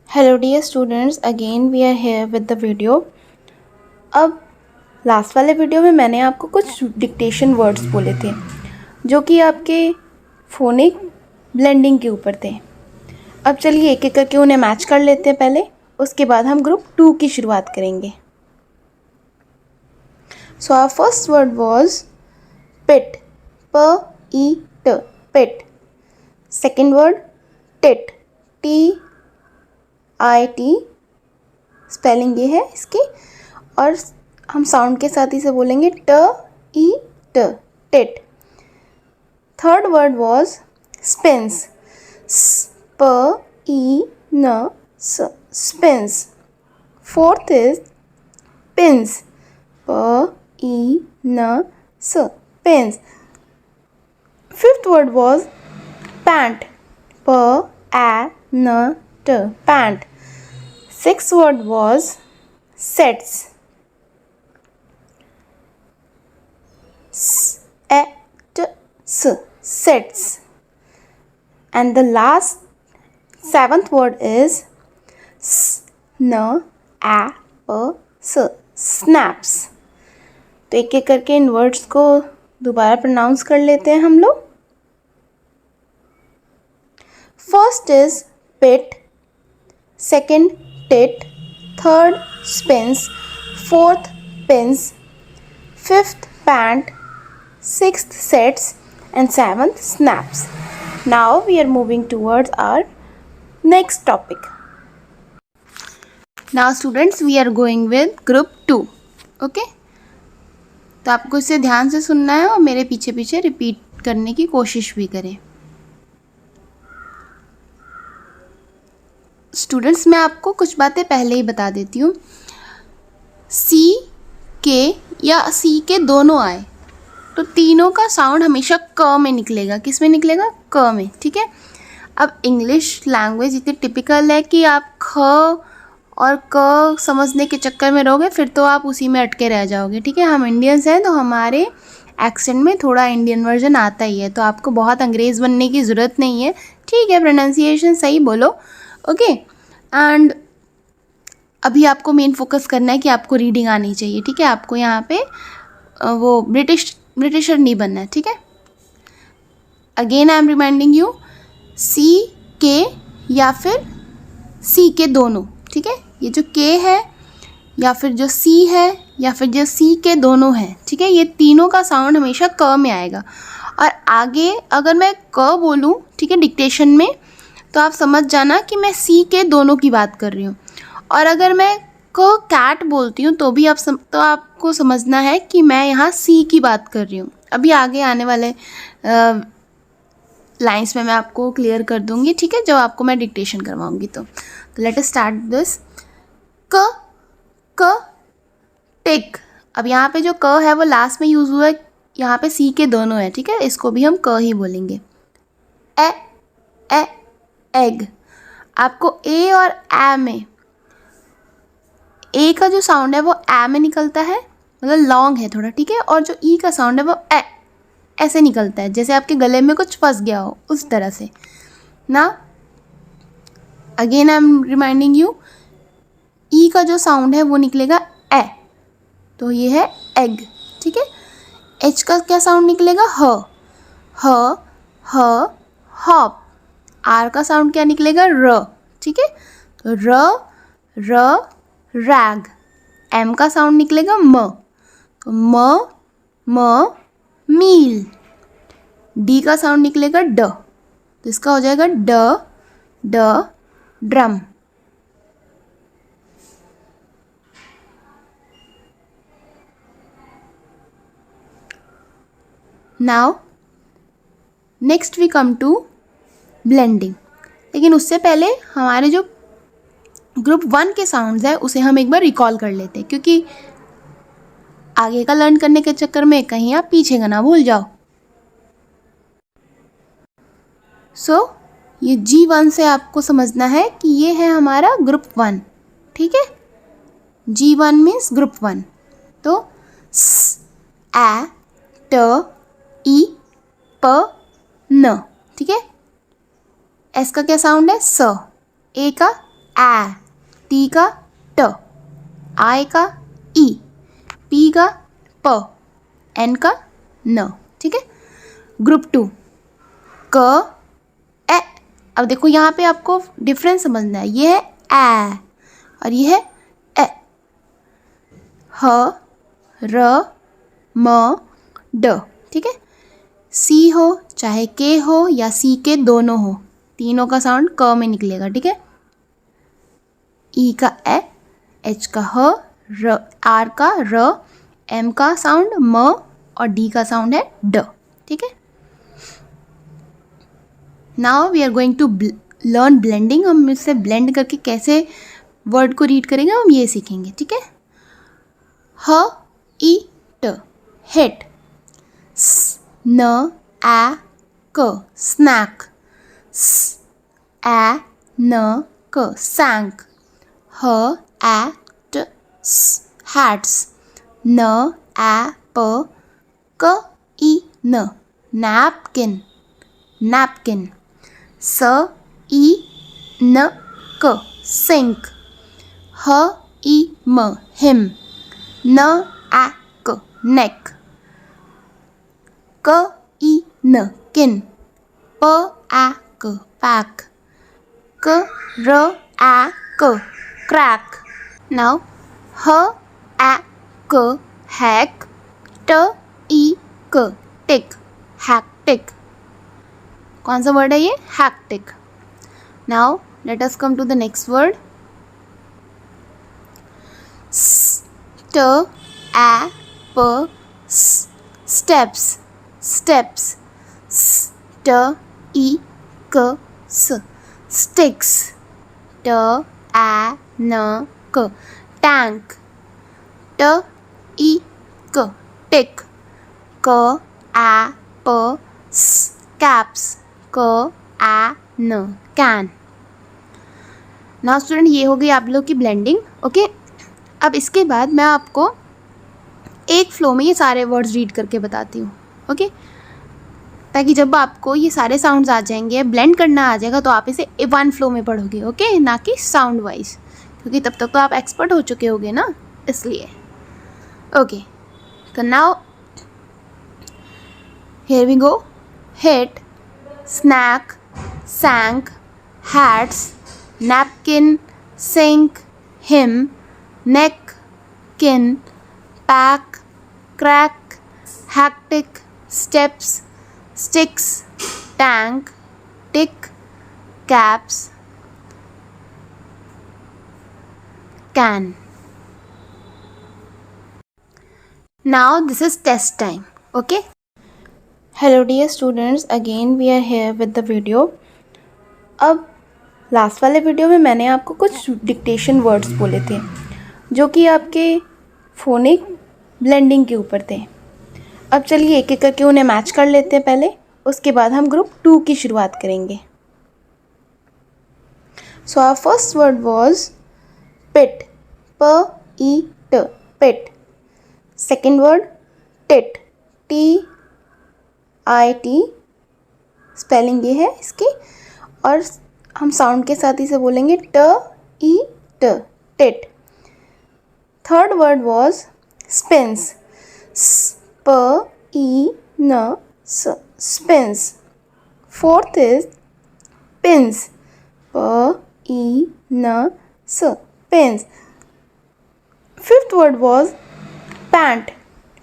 Hello dear students, again we are here with the video. अब last वाले video में मैंने आपको कुछ डिक्टेशन वर्ड्स बोले थे जो कि आपके फोनिक ब्लेंडिंग के ऊपर थे. अब चलिए एक एक करके उन्हें मैच कर लेते हैं पहले, उसके बाद हम ग्रुप 2 की शुरुआत करेंगे. So our first word was pit, P-E-T, pit. Second word tit, T-I-T, spelling ये है इसकी, और हम साउंड के साथ इसे बोलेंगे T-E-T, tit. Third word was spins, S-P-E-N-S, spins. Fourth is pins, P-E-N-S, pins. Fifth word was pant, P-A-N-T, pant. Sixth word was sets, S-E-T-S, sets. And the last seventh word is snaps, snaps. तो एक एक करके इन words को दोबारा pronounce कर लेते हैं हम लोग. First is pit, second tit, third spins, fourth pins, fifth pant, sixth sets, and seventh snaps. Now we are moving towards our next topic. Now students, we are going with group 2. Okay? तो आपको इसे ध्यान से सुनना है और मेरे पीछे पीछे रिपीट करने की कोशिश भी करें. स्टूडेंट्स, मैं आपको कुछ बातें पहले ही बता देती हूँ. सी के या सी के दोनों आए तो तीनों का साउंड हमेशा क में निकलेगा. किस में निकलेगा? क में. ठीक है. अब इंग्लिश लैंग्वेज इतनी टिपिकल है कि आप ख और क समझने के चक्कर में रहोगे, फिर तो आप उसी में अटके रह जाओगे. ठीक है. हम इंडियंस हैं तो हमारे एक्सेंट में थोड़ा इंडियन वर्जन आता ही है, तो आपको बहुत अंग्रेज़ बनने की ज़रूरत नहीं है. ठीक है. प्रोनाउंसिएशन सही बोलो. ओके. एंड अभी आपको मेन फोकस करना है कि आपको रीडिंग आनी चाहिए. ठीक है. आपको यहाँ पे वो ब्रिटिशर नहीं बनना है. ठीक है. Again I am reminding you, C K या फिर सी के दोनों. ठीक है. ये जो के है या फिर जो सी है या फिर जो सी के दोनों है, ठीक है, ये तीनों का साउंड हमेशा क में आएगा. और आगे अगर मैं क बोलूँ, ठीक है, डिक्टेशन में, तो आप समझ जाना कि मैं सी के दोनों की बात कर रही हूँ. और अगर मैं क कैट बोलती हूँ तो भी तो आपको समझना है कि मैं यहाँ सी की बात कर रही हूँ. अभी आगे आने वाले लाइंस में मैं आपको क्लियर कर दूँगी. ठीक है. जब आपको मैं डिक्टेशन करवाऊँगी तो लेट अस स्टार्ट दिस. क क टिक. अब यहाँ पे जो क है वो लास्ट में यूज़ हुआ है, यहाँ पे सी के दोनों है. ठीक है. इसको भी हम क ही बोलेंगे. ए ए एग. आपको ए और ए में, ए का जो साउंड है वो ए में निकलता है, मतलब लॉन्ग है थोड़ा. ठीक है. और जो ई का साउंड है वो ए ऐसे निकलता है, जैसे आपके गले में कुछ फंस गया हो, उस तरह से ना. Again I am reminding you, E का जो साउंड है वो निकलेगा ए, तो ये है एग. ठीक है. एच का क्या साउंड निकलेगा? ह ह हॉप. आर का साउंड क्या निकलेगा? र. ठीक है. तो र रैग. एम का साउंड निकलेगा म, तो म मील. डी का साउंड निकलेगा ड, तो इसका हो जाएगा ड drum. Now next we come to blending. लेकिन उससे पहले हमारे जो ग्रुप 1 के साउंड्स है उसे हम एक बार रिकॉल कर लेते हैं, क्योंकि आगे का लर्न करने के चक्कर में कहीं आप पीछे का ना भूल जाओ. सो ये G1 से आपको समझना है कि ये है हमारा ग्रुप 1. ठीक है. G1 means group 1. तो स ए ट ई प न. ठीक है. एस का क्या साउंड है? स. ए का A, T का T, I का E, P का P, N का N, ठीक है। ग्रुप 2 क ए। अब देखो यहाँ पे आपको डिफरेंस समझना है, ये है ए और ये है ए। ह र म ड, ठीक है। सी हो चाहे के हो या सी के दोनों हो, तीनों का साउंड क में निकलेगा, ठीक है। ई का ए, एच का ह, र, आर का र, एम का साउंड म और डी का साउंड है ड, ठीक है। Now we are going to learn blending. हम इससे ब्लेंड करके कैसे वर्ड को रीड करेंगे हम ये सीखेंगे, ठीक है। ह ई ट, हिट। स न ए क, स्नैक। स ए न क, सैंक। ह ए ट स, हैट्स। न ए प क ई न, नैपकिन, नैपकिन। स ई न क, सिंक। ह ई म, हिम। न ए क, नेक। क ई न, किन। प ए क, पैक। क र ए क, क्रैक। नाउ ह ए क, हैक। ट ई क, टिक, हैक्टिक। कौन सा वर्ड है ये? Hectic. Now let us come to the next word. स्ट ए प स, स्टेप्स, स्टेप्स। स्ट ई क स, स्टिक्स। ट ए न क, टैंक। ट ई क, टिक। क ए प स, कैप्स। क ए न, कैन। नाउ स्टूडेंट ये हो गई आप लोग की ब्लेंडिंग, ओके। अब इसके बाद मैं आपको एक फ्लो में ये सारे वर्ड्स रीड करके बताती हूँ, ओके। ताकि जब आपको ये सारे साउंड्स आ जाएंगे, ब्लेंड करना आ जाएगा, तो आप इसे वन फ्लो में पढ़ोगे, ओके, ना कि साउंड वाइज, क्योंकि तब तक तो आप एक्सपर्ट हो चुके होगे ना, इसलिए। ओके, तो now here we go. Hit, snack, sank, hats, napkin, sink, him, neck, kin, pack, crack, hectic, steps, sticks, tank, tick, caps, can. Now this is test time, okay? Hello dear students, again we are here with the video. अब last वाले video में मैंने आपको कुछ dictation words बोले थे जो कि आपके फोनिक ब्लेंडिंग के ऊपर थे। अब चलिए एक एक करके उन्हें मैच कर लेते हैं पहले, उसके बाद हम ग्रुप 2 की शुरुआत करेंगे। So our first word was pit, P E T, pit. Second word tit, T I T, spelling ये है इसकी, और हम साउंड के साथ ही से बोलेंगे ट ई ट, tit. Third word was spins, प ई न स, स्पिन्स। फोर्थ इज पिन्स, प ई न स, pins. Fifth word was pant,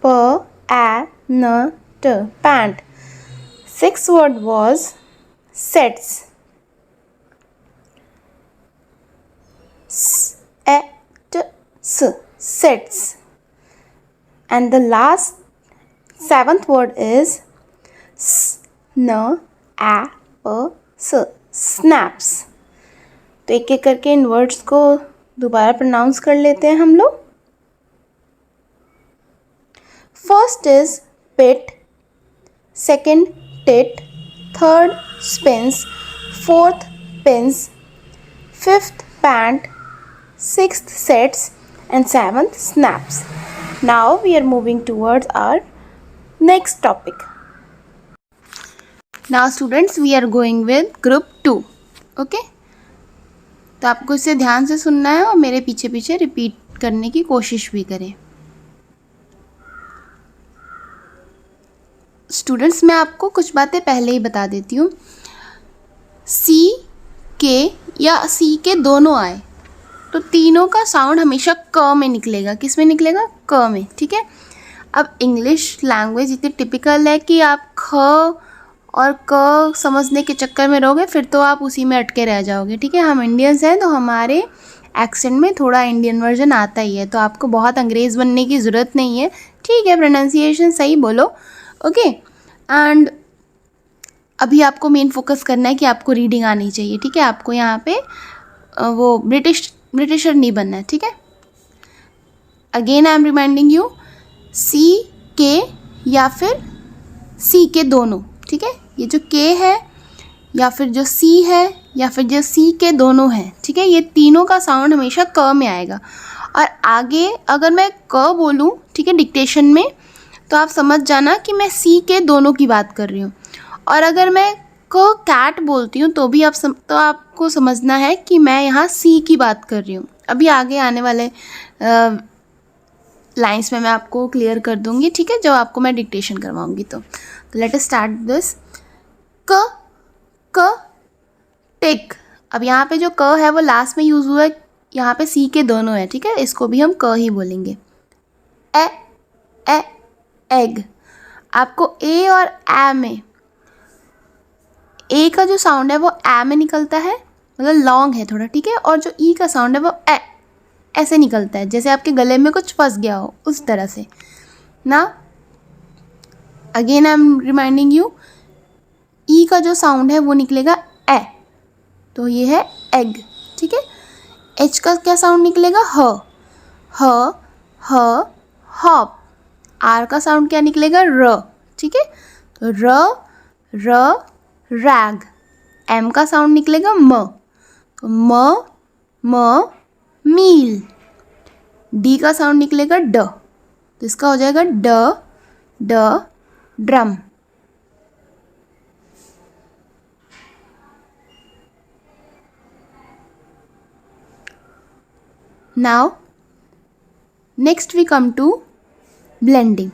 प ए न ट, pant. Sixth word was sets, s e t s, sets. And the last seventh word is s n a p s, snaps. तो एक एक करके इन वर्ड्स को दोबारा प्रोनाउंस कर लेते हैं हम लोग। First is pit, second tit, third spins, fourth pins, fifth pant, sixth sets, and seventh snaps. Now we are moving towards our next topic. Now students, we are going with group 2, okay. तो आपको इसे ध्यान से सुनना है और मेरे पीछे पीछे रिपीट करने की कोशिश भी करें। स्टूडेंट्स, मैं आपको कुछ बातें पहले ही बता देती हूँ। सी के या सी के दोनों आए तो तीनों का साउंड हमेशा क में निकलेगा। किस में निकलेगा? क में। ठीक है। अब इंग्लिश लैंग्वेज इतनी टिपिकल है कि आप ख और क समझने के चक्कर में रहोगे, फिर तो आप उसी में अटके रह जाओगे। ठीक है। हम इंडियंस हैं तो हमारे एक्सेंट में थोड़ा इंडियन वर्जन आता ही है, तो आपको बहुत अंग्रेज़ बनने की ज़रूरत नहीं है। ठीक है, प्रोनाउंसिएशन सही बोलो। ओके। एंड अभी आपको मेन फोकस करना है कि आपको रीडिंग आनी चाहिए। ठीक है। आपको यहाँ पे वो ब्रिटिशर नहीं बनना है। ठीक है। Again I am reminding you, C K या फिर सी के दोनों। ठीक है। ये जो के है या फिर जो सी है या फिर जो सी के दोनों है, ठीक है, ये तीनों का साउंड हमेशा क में आएगा। और आगे अगर मैं क बोलूँ, ठीक है, डिक्टेशन में, तो आप समझ जाना कि मैं सी के दोनों की बात कर रही हूँ। और अगर मैं क कैट बोलती हूँ तो भी तो आपको समझना है कि मैं यहाँ सी की बात कर रही हूँ। अभी आगे आने वाले लाइंस में मैं आपको क्लियर कर दूँगी। ठीक है, जब आपको मैं डिक्टेशन करवाऊँगी तो लेट अस स्टार्ट दिस। क क टिक। अब यहाँ पे जो क है वो लास्ट में यूज़ हुआ है, यहाँ पे सी के दोनों है। ठीक है, इसको भी हम क ही बोलेंगे। ए एग। आपको ए और ए में, ए का जो साउंड है वो ए में निकलता है, मतलब लॉन्ग है थोड़ा। ठीक है। और जो ई का साउंड है वो ऐसे निकलता है, जैसे आपके गले में कुछ फंस गया हो, उस तरह से ना। Again I am reminding you, E का जो साउंड है वो निकलेगा ए, तो ये है एग। ठीक है। एच का क्या साउंड निकलेगा? ह हॉप। आर का साउंड क्या निकलेगा? र। ठीक है। तो र रैग। एम का साउंड निकलेगा म, तो म मील। डी का साउंड निकलेगा ड, तो इसका हो जाएगा ड drum. Now next we come to blending.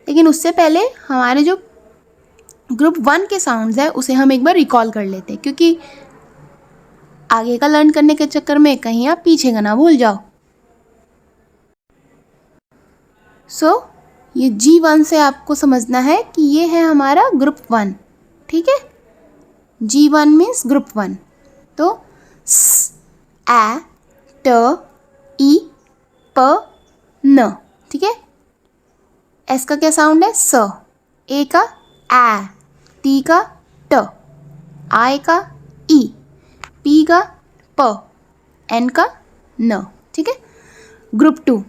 लेकिन उससे पहले हमारे जो ग्रुप 1 के साउंड्स हैं उसे हम एक बार रिकॉल कर लेते हैं, क्योंकि आगे का लर्न करने के चक्कर में कहीं आप पीछे का ना भूल जाओ। सो ये G1 से आपको समझना है कि ये है हमारा ग्रुप 1। ठीक है। G1 means group 1। तो स, ए, ट, ई, प, न। ठीक है। एस का क्या साउंड है? स। ए का ए, टी का ट, आई का ई, पी का प, एन का न। ठीक है। ग्रुप 2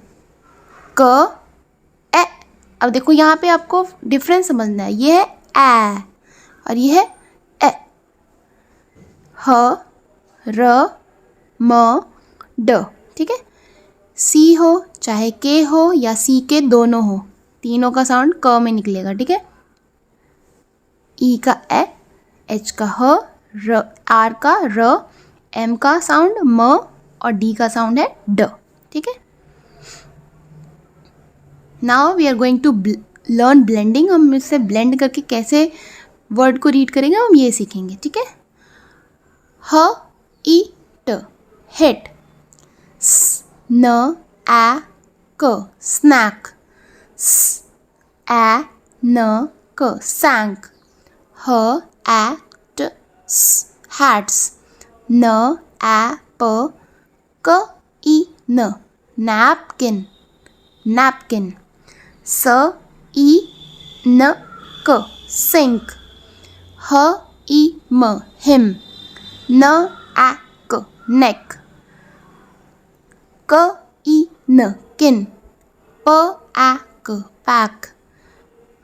क ए। अब देखो यहाँ पे आपको डिफरेंस समझना है। ये है ए और ये है ए। ह, र, म, ड। ठीक है। सी हो चाहे के हो या सी के दोनों हो, तीनों का साउंड क में निकलेगा। ठीक है। ई का ए, एच का ह, आर का र, एम का साउंड म और डी का साउंड है ड। ठीक है। Now we are going to learn blending. हम इससे ब्लेंड करके कैसे वर्ड को रीड करेंगे हम ये सीखेंगे। ठीक है। ह, ई, ट, हिट। स, न, ए, क, स्नैक। स, ए, न, क, सैंक। ह, ए, ट, स, हैट्स। न, ए, प, क, ई, न, नैपकिन नैपकिन। स, ई, न, क, सिंक। ह, ई, म, हिम। न, ए, क, नेक। क, ई, न, किन। प, ए, क, पैक।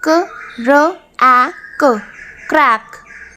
क, र, ए, क, क्रैक।